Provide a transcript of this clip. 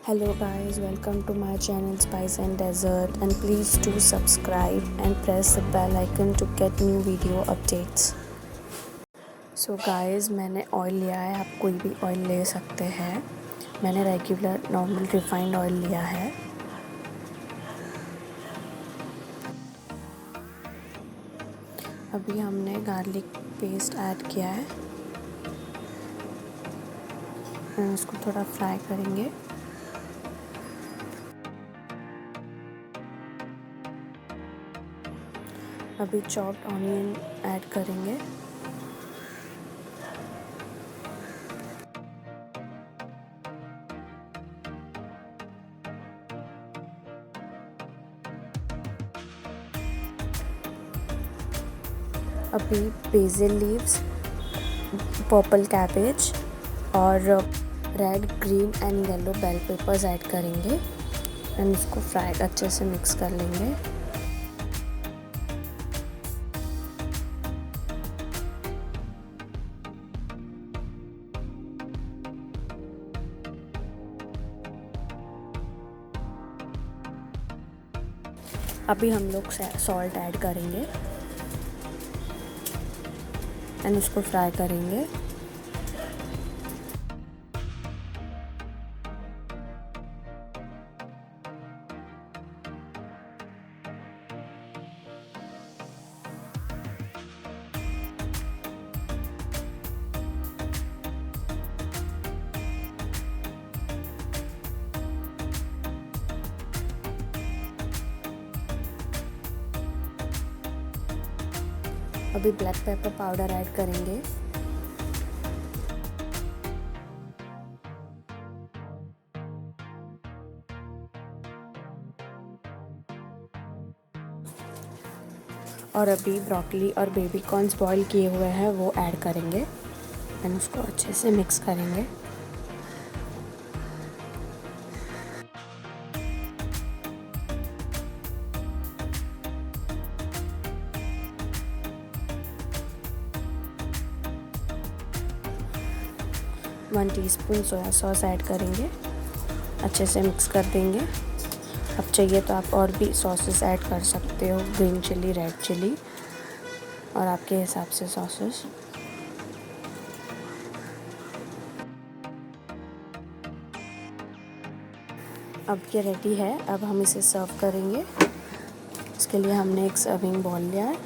Hello guys, welcome to my channel Spice and Dessert, and please do subscribe and press the bell icon to get new video updates. So guys, मैंने oil लिया है, आप कोई भी oil ले सकते हैं। मैंने रेगुलर नॉर्मल रिफाइंड ऑयल लिया है। अभी हमने गार्लिक पेस्ट ऐड किया है, इसको थोड़ा फ्राई करेंगे। अभी चॉप्ड ऑनियन ऐड करेंगे। अभी बेसिल लीव्स, पर्पल कैबेज और red, green and yellow bell peppers add करेंगे एंड इसको फ्राई अच्छे से मिक्स कर लेंगे। अभी हम लोग सॉल्ट ऐड करेंगे एंड उसको फ्राई करेंगे। अभी ब्लैक पेपर पाउडर ऐड करेंगे। और अभी ब्रोकली और बेबी कॉर्न्स बॉईल किए हुए हैं वो ऐड करेंगे एंड उसको अच्छे से मिक्स करेंगे। One teaspoon soya sauce add करेंगे, अच्छे से मिक्स कर देंगे। अब चाहिए तो आप और भी सॉसेस ऐड कर सकते हो, ग्रीन चिली, रेड चिली और आपके हिसाब से सॉसेस। अब ये रेडी है, अब हम इसे सर्व करेंगे। इसके लिए हमने एक सर्विंग बाउल लिया है।